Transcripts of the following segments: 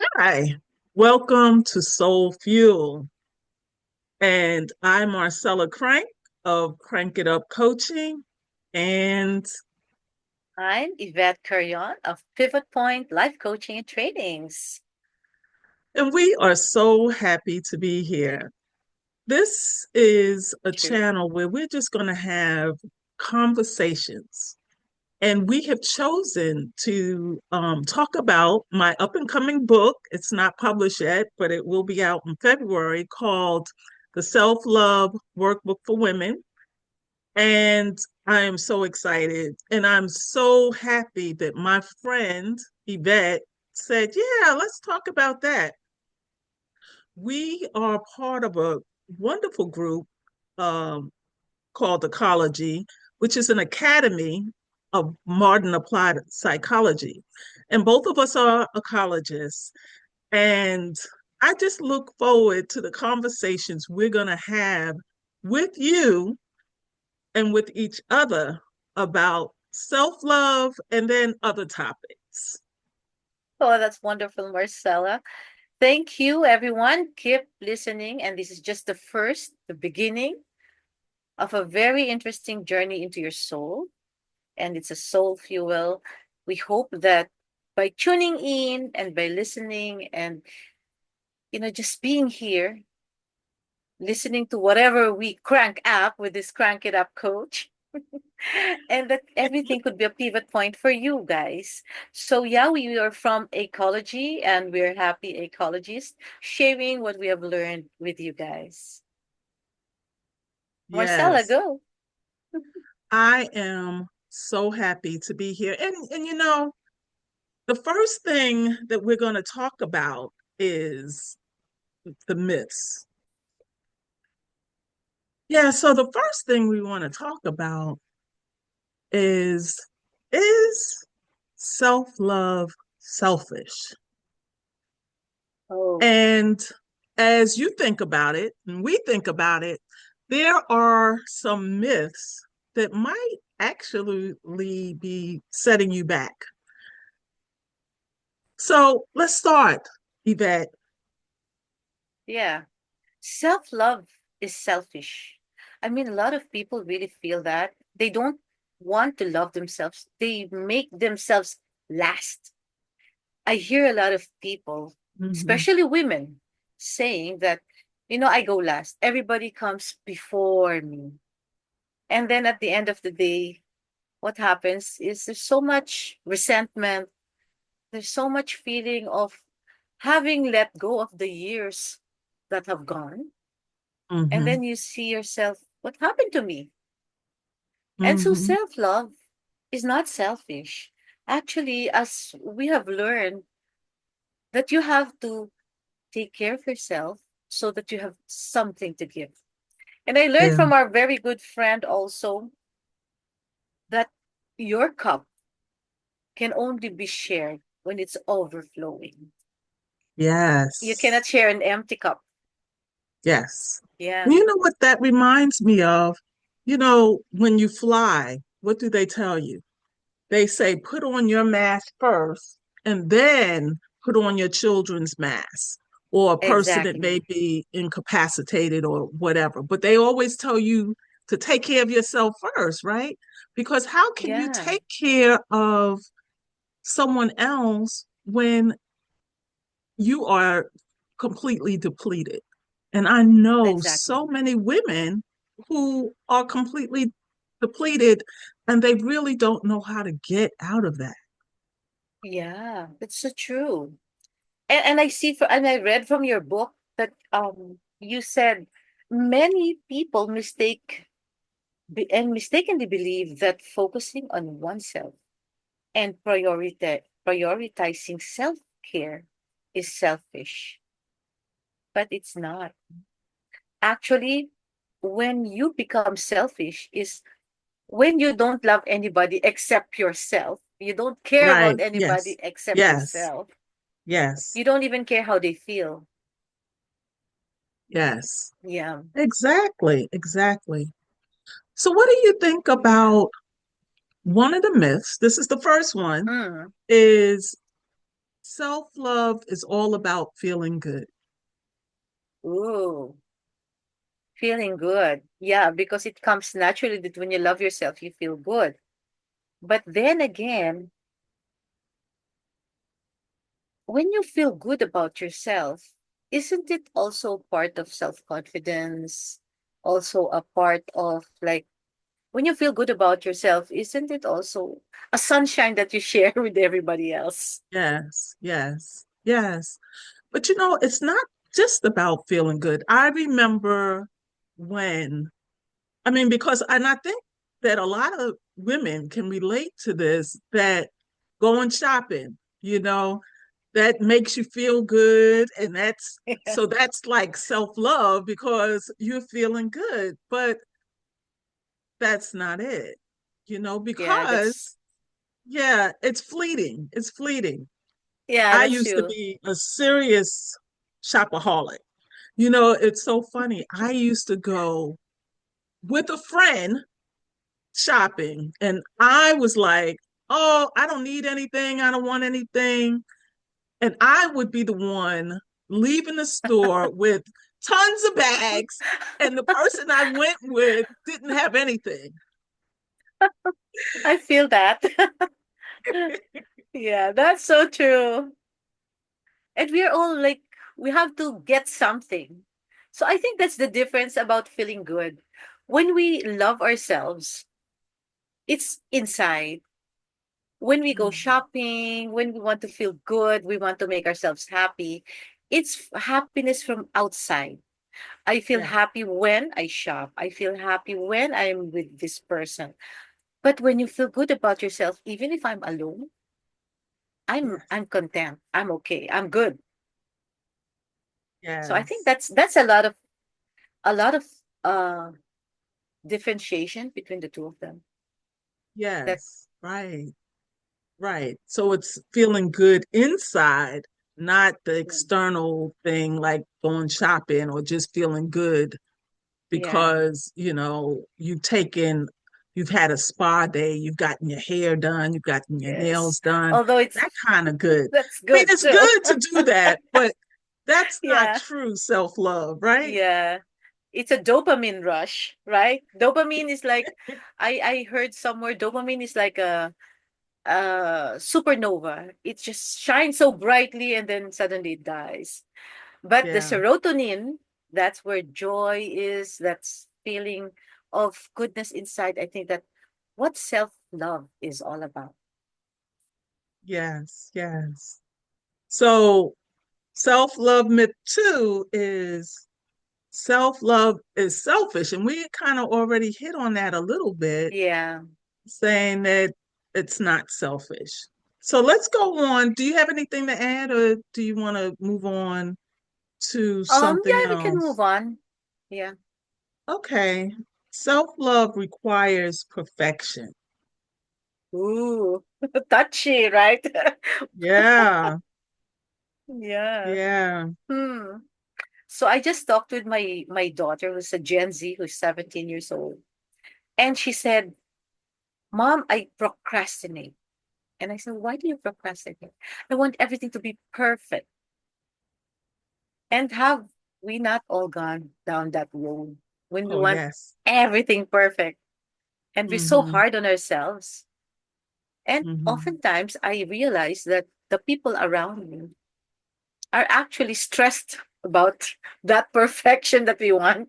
Hi, welcome to Soul Fuel. And I'm Marcella Crank of Crank It Up Coaching. And I'm Yvette Curion of Pivot Point Life Coaching and Trainings. and we are so happy to be here. This is a True. channel where we're just going to have conversations. And we have chosen to talk about my up and coming book. It's not published yet, but it will be out in February, called The Self Love Workbook for Women. And I am so excited. And I'm so happy that my friend Yvette said, yeah, let's talk about that. We are part of a wonderful group um, called Ecology, which is an academy of modern applied psychology. And both of us are ecologists. And I just look forward to the conversations we're going to have with you and with each other about self love and then other topics. Oh, that's wonderful, Marcella. Thank you, everyone. Keep listening. And this is just the beginning of a very interesting journey into your soul. And it's a soul fuel. We hope that by tuning in and by listening and, just being here, listening to whatever we crank up with this Crank It Up coach, and that everything could be a pivot point for you guys. So yeah, we are from ecology and we're happy ecologists sharing what we have learned with you guys. Marcella, Yes, go. I am so happy to be here. And the first thing that we're going to talk about is the myths. Yeah, so the first thing we want to talk about is is self-love selfish? Oh, And as you think about it, and we think about it, there are some myths that might actually be setting you back. So let's start, Yvette. yeah. Self love is selfish. I mean, a lot of people really feel that they don't want to love themselves, they make themselves last. I hear a lot of people, Mhm. especially women, saying that, I go last. Everybody comes before me. And then at the end of the day, what happens is there's so much resentment, there's so much feeling of having let go of the years that have gone. And Mhm. then you see yourself, what happened to me? And so Mhm. self love is not selfish. Actually, as we have learned, that you have to take care of yourself so that you have something to give. And I learned Yeah. from our very good friend also that your cup can only be shared when it's overflowing. You Yes. cannot share an empty cup. Yes. Yeah, You know what that reminds me of? When you fly, what do they tell you? They say put on your mask first and then put on your children's mask, or a person that exactly. may be incapacitated or whatever. But they always tell you to take care of yourself first, right? Because how can you Yeah, take care of someone else when you are completely depleted? And I know exactly. so many women who are completely depleted and they really don't know how to get out of that. Yeah, that's so true. And I see and I read from your book that you said many people and mistakenly believe that focusing on oneself and prioritizing self-care is selfish, but it's not. Actually, when you become selfish is when you don't love anybody except yourself. You don't care Right. about anybody Yes. except Yes. yourself. Yes. You don't even care how they feel. Yes. Yeah. Exactly. Exactly. So, what do you think Yeah. about one of the myths? This is the first one, Mm. is self-love is all about feeling good. Ooh, feeling good. Yeah, because it comes naturally that when you love yourself, you feel good. But then again, when you feel good about yourself, isn't it also part of self-confidence? Also a part of like when you feel good about yourself, isn't it also a sunshine that you share with everybody else? Yes, yes, yes. But it's not just about feeling good. I remember when, I mean, and I think that a lot of women can relate to this, that going shopping, that makes you feel good. And that's like self-love because you're feeling good. But that's not it, Yeah, that's because, yeah, it's fleeting. It's fleeting. yeah, I that's used to true. be a serious shopaholic. It's so funny. I used to go with a friend shopping, and I was like, oh, I don't need anything. I don't want anything. And I would be the one leaving the store with tons of bags, and the person I went with didn't have anything. I feel that. Yeah, that's so true. And we're all like, we have to get something. So I think that's the difference about feeling good. When we love ourselves, it's inside. When we go Mhm. shopping, when we want to feel good, we want to make ourselves happy, it's happiness from outside. I feel Yeah. happy when I shop. I feel happy when I'm with this person. But when you feel good about yourself, even if I'm alone, Yes. I'm content. I'm okay. I'm good. So I think Yes. that's a lot of uh differentiation between the two of them. That Yes. Right. Right. So it's feeling good inside, not the yeah, external thing like going shopping, or just feeling good yeah, because, you've had a spa day, you've gotten your hair done, you've gotten your yes. nails done, Although it's that kind of good. that's I mean, good it's too. good to do that, but that's not Yeah, true self-love, right? yeah. It's a dopamine rush, right? Dopamine is like I heard somewhere dopamine is like a supernova. It just shines so brightly and then suddenly it dies. But the Yeah. serotonin, that's where joy is, that's feeling of goodness inside. I think that what self-love is all about. Yes. Yes. So self-love myth two is self-love is selfish. And we kind of already hit on that a little bit, Yeah. saying that it's not selfish. So let's go on. Do you have anything to add, or do you want to move on to something Yeah, we can move else? on. Yeah. Okay. Self-love requires perfection. Ooh, touchy, right? Yeah. Yeah. Yeah. Hmm. So I just talked with my daughter who's a Gen Z who's 17 years old. And she said, "Mom, I procrastinate." And I said, "Why do you procrastinate?" "I want everything to be perfect." And have we not all gone down that road when we Oh, want yes. everything perfect and we're so Mm-hmm. hard on ourselves? And Mm-hmm. oftentimes I realize that the people around me are actually stressed about that perfection that we want.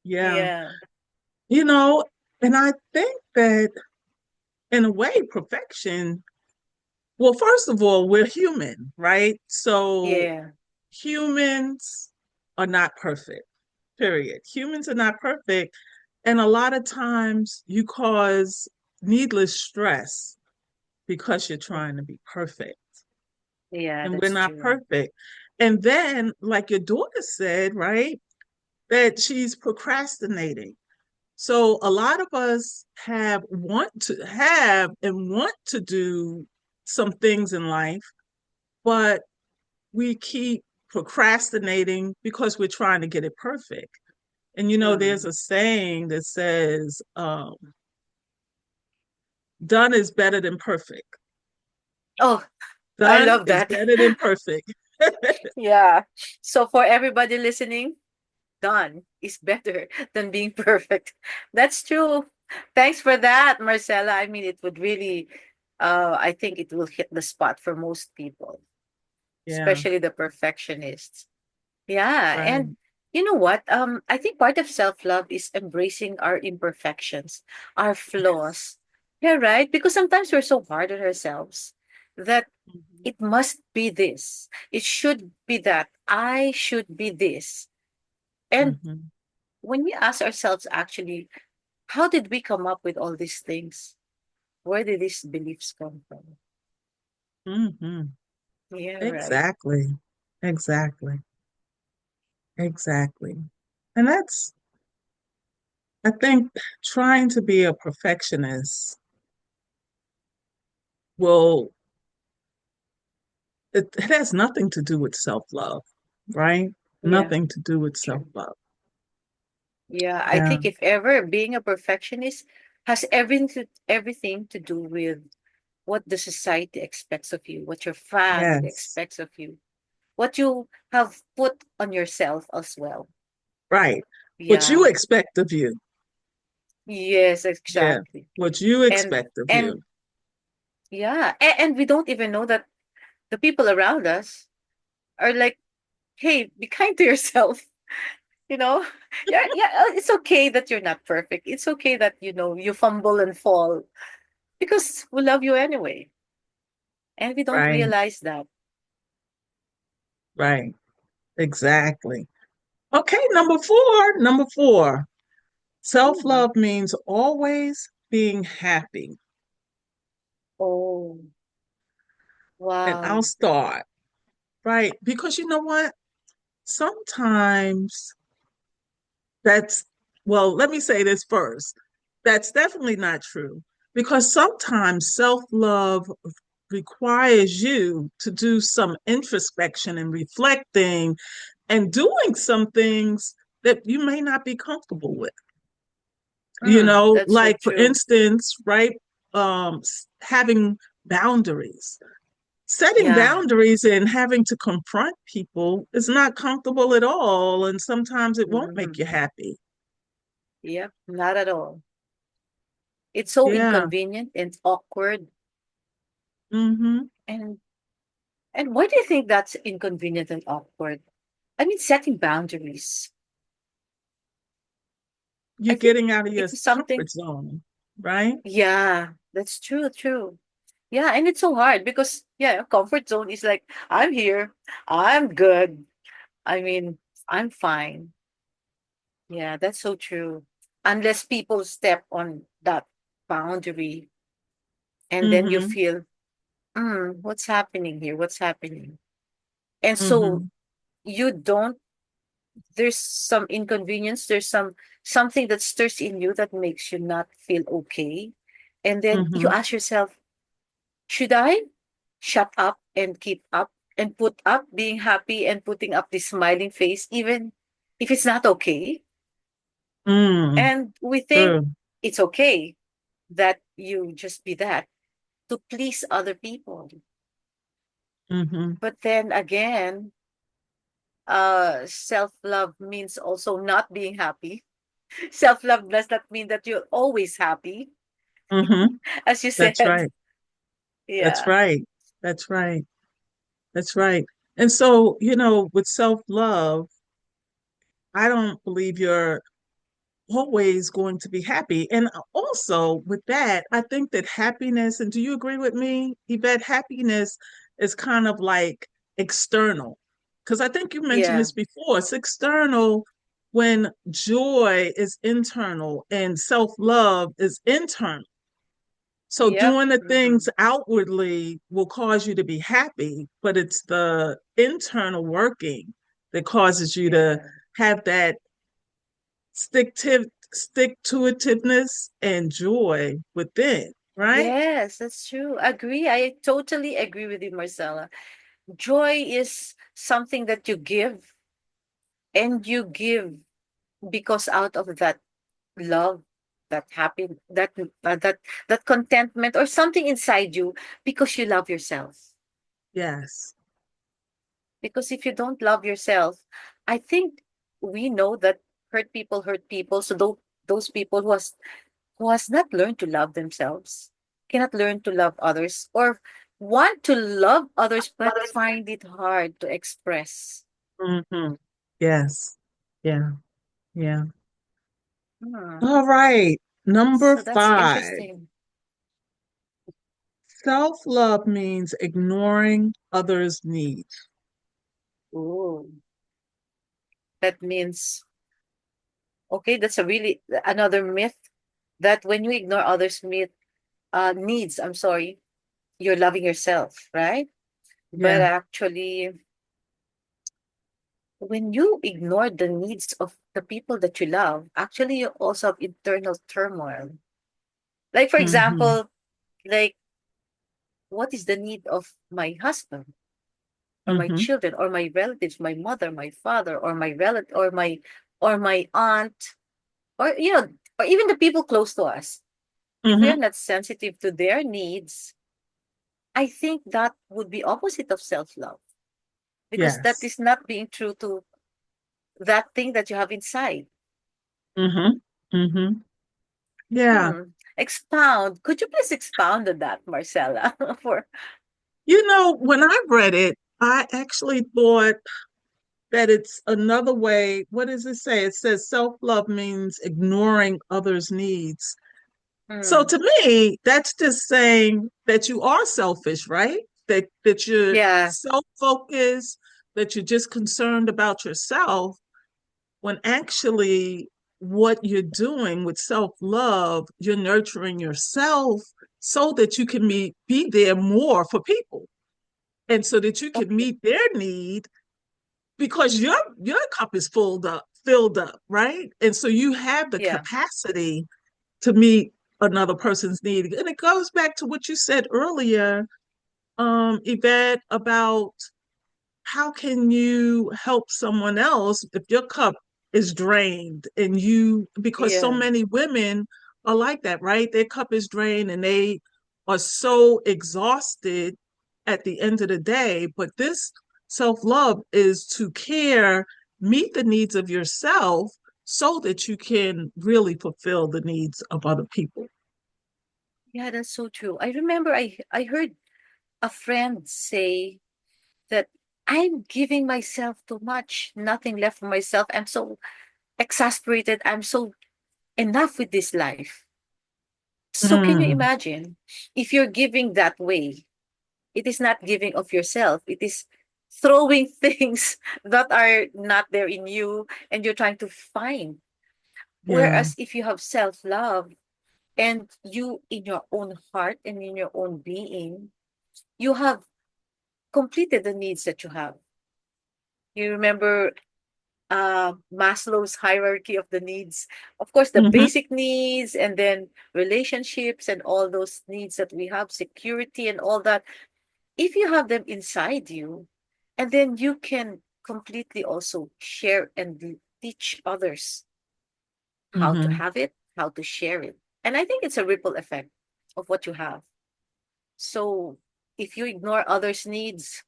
Yeah. Yeah. You know, and I think that in a way, perfection, well, first of all, we're human, right? So Yeah. humans are not perfect, period. Humans are not perfect. And a lot of times you cause needless stress because you're trying to be perfect. Yeah, And we're that's not true. perfect. And then, like your daughter said, right, that she's procrastinating. So a lot of us want to do some things in life, but we keep procrastinating because we're trying to get it perfect. And there's Mm. a saying that says, done is better than perfect. Oh, I Done love is that. better than perfect. Yeah. So for everybody listening, done is better than being perfect. That's true. Thanks for that, Marcella. I mean, it would really, I think it will hit the spot for most people, Yeah, especially the perfectionists. Yeah. And right. you know what? I think part of self love is embracing our imperfections, our flaws. Yeah, right? Because sometimes we're so hard on ourselves that Mhm, it must be this, it should be that, I should be this. And mhm, when we ask ourselves, actually, how did we come up with all these things? Where did these beliefs come from? mhm. Yeah, right. Exactly. Exactly. Exactly. And that's, I think, trying to be a perfectionist will, it has nothing to do with self-love, right? Yeah, Nothing to do with true. self-love. Yeah, I Yeah. think if ever being a perfectionist has everything to do with what the society expects of you, what your family Yes. expects of you, what you have put on yourself as well. Right. What you Yeah. expect of you. Yes, Yeah. exactly. What you And expect of and you. yeah, and we don't even know that the people around us are like, "Hey, be kind to yourself." You know? Yeah, yeah, it's okay that you're not perfect. It's okay that you fumble and fall because we love you anyway. And we don't Right. realize that. Right. Exactly. Okay, number four. Number four. Hmm. Self-love means always being happy. Oh, And I'll wow. start, right? Because you know what? Sometimes that's, well, let me say this first. That's definitely not true because sometimes self-love requires you to do some introspection and reflecting and doing some things that you may not be comfortable with. That's so Like for true. instance, right? Having boundaries. Setting Yeah. boundaries and having to confront people is not comfortable at all. And sometimes it won't make Hmm. you happy. Yep, not at all. It's so Yeah. inconvenient and awkward. Mm-hmm. And and why do you think that's inconvenient and awkward? I mean, setting boundaries. I You're think getting out of your it was something. comfort zone, right? Yeah, that's true, true. Yeah, and it's so hard because yeah, comfort zone is like I'm here, I'm good. I mean, I'm fine. Yeah, that's so true. Unless people step on that boundary and then you Mm-hmm. feel, what's happening here? What's happening? And so Mm-hmm. you don't, there's some inconvenience, there's something that stirs in you that makes you not feel okay. And then you Mm-hmm. ask yourself, should I shut up and keep up and put up being happy and putting up this smiling face, even if it's not okay? Mm. And we think True. it's okay that you just be that to please other people. Mm-hmm. But then again, self love means also not being happy. Self love does not mean that you're always happy, Mm-hmm. as you That's said. right. That's Yeah. right. That's right. That's right. And so, with self-love, I don't believe you're always going to be happy. And also with that, I think that happiness, and do you agree with me, Yvette? Happiness is kind of like external. Because I think you mentioned Yeah. this before. It's external when joy is internal and self-love is internal. So Yep. doing the Hmm. things outwardly will cause you to be happy, but it's the internal working that causes you to Yeah. have that stick to itiveness and joy within, right? Yes, that's true. Agree. I totally agree with you, Marcella. Joy is something that you give, and you give because out of that love. that happy, that contentment or something inside you because you love yourself. Yes. Because if you don't love yourself, I think we know that hurt people. So those people who has not learned to love themselves cannot learn to love others, or want to love others but find it hard to express. Hmm. Yes. Yeah. Yeah. Hmm. All right. Number So that's 5. interesting. Self-love means ignoring others' needs. Ooh, that means, okay, that's a really another myth, that when you ignore others' needs, I'm sorry, you're loving yourself, right? But Yeah. actually, when you ignore the needs of the people that you love, actually you also have internal turmoil. Like for Hmm. example, like what is the need of my husband or my Hmm. children or my relatives, my mother, my father, or my relative, or my aunt, or or even the people close to us. If we are Hmm. not sensitive to their needs, I think that would be opposite of self-love, because that Yes. is not being true to that thing that you have inside. Hmm. Hmm. Yeah. Hmm. Expound. Could you please expound on that, Marcella? For When I read it, I actually thought that it's another way. What does it say? It says self-love means ignoring others' needs. So hmm. to me, that's just saying that you are selfish, right? That you're Yeah, self-focused, that you're just concerned about yourself, when actually what you're doing with self-love, you're nurturing yourself so that you can be there more for people and so that you can okay. meet their need because your cup is filled up, right? And so you have the Yeah, capacity to meet another person's need. And it goes back to what you said earlier, Yvette, about how can you help someone else if your cup is drained and because so yeah, many women are like that, right? Their cup is drained and they are so exhausted at the end of the day. But this self-love is to care, meet the needs of yourself so that you can really fulfill the needs of other people. yeah. That's so true. I remember I heard a friend say that I'm giving myself too much, nothing left for myself. I'm so exasperated. I'm so enough with this life. So can you Mm, imagine if you're giving that way? It is not giving of yourself. It is throwing things that are not there in you and you're trying to find. yeah. Whereas if you have self love and you in your own heart and in your own being, you have completed the needs that you have. You remember Maslow's hierarchy of the needs. Of course, the Hmm. basic needs, and then relationships and all those needs that we have, security and all that. If you have them inside you, and then you can completely also share and teach others how to Hmm. have it, how to share it. And I think it's a ripple effect of what you have. So if you ignore others' needs,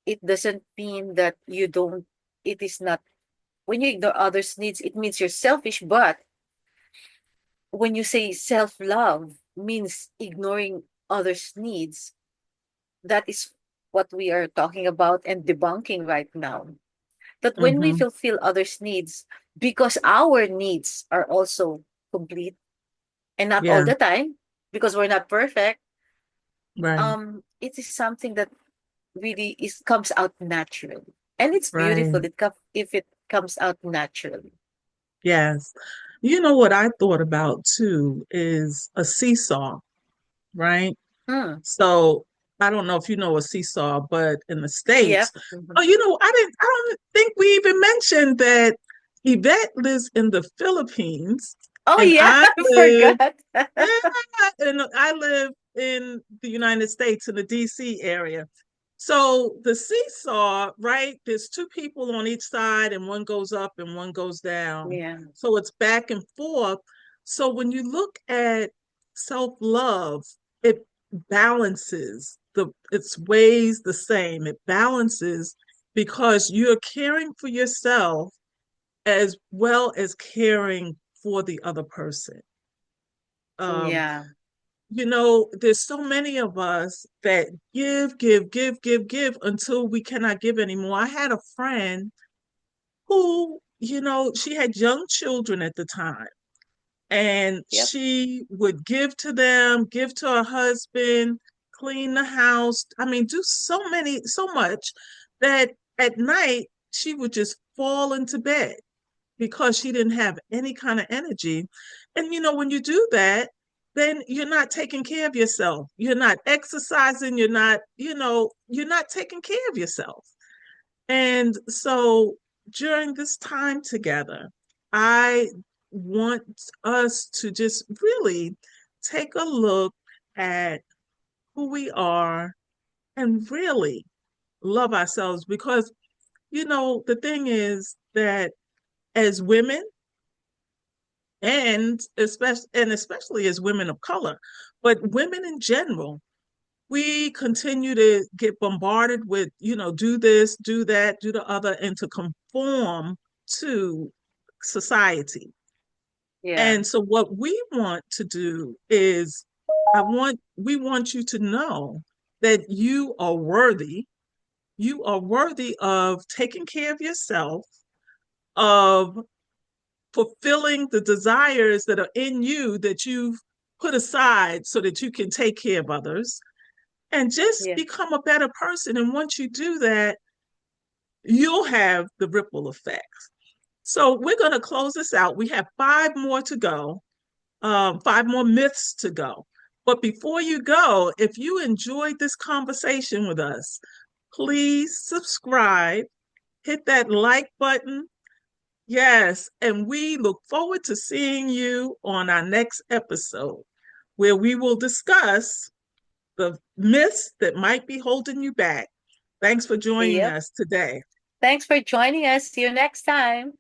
it doesn't mean that you don't, it is not, when you ignore others' needs, it means you're selfish. But when you say self love means ignoring others' needs, that is what we are talking about and debunking right now. That when we Hmm. fulfill others' needs, because our needs are also complete, and not all Yeah. the time, because we're not perfect, Right. it is something that really is comes out naturally. And it's beautiful Right. if it comes out naturally. Yes. You know what I thought about too is a seesaw, right? Hmm. So I don't know if you know a seesaw, but in the Yep. States, Mhm. oh, I don't think we even mentioned that Yvette lives in the Philippines Oh and yeah, I I live, forgot. yeah, and I live in the United States in the DC area. So the seesaw, right? There's two people on each side, and one goes up and one goes down. Yeah. So it's back and forth. So when you look at self-love, it balances its ways the same. It balances because you're caring for yourself as well as caring for the other person. Um, Yeah. there's so many of us that give until we cannot give anymore. I had a friend who, she had young children at the time, and Yep. she would give to them, give to her husband, clean the house. I mean, do so much that at night she would just fall into bed because she didn't have any kind of energy. And when you do that, then you're not taking care of yourself. You're not exercising. You're not taking care of yourself. And so during this time together, I want us to just really take a look at who we are and really love ourselves because, the thing is that as women, and especially as women of color, but women in general, we continue to get bombarded with, do this, do that, do the other, and to conform to society. Yeah. And so what we want to do is we want you to know that you are worthy of taking care of yourself, of fulfilling the desires that are in you that you've put aside so that you can take care of others and just Yeah. become a better person. And once you do that, you'll have the ripple effects. So we're going to close this out. We have five more to go, five more myths to go. But before you go, if you enjoyed this conversation with us, please subscribe, hit that like button. Yes, and we look forward to seeing you on our next episode where we will discuss the myths that might be holding you back. Thanks for joining Yep. us today. Thanks for joining us. See you next time.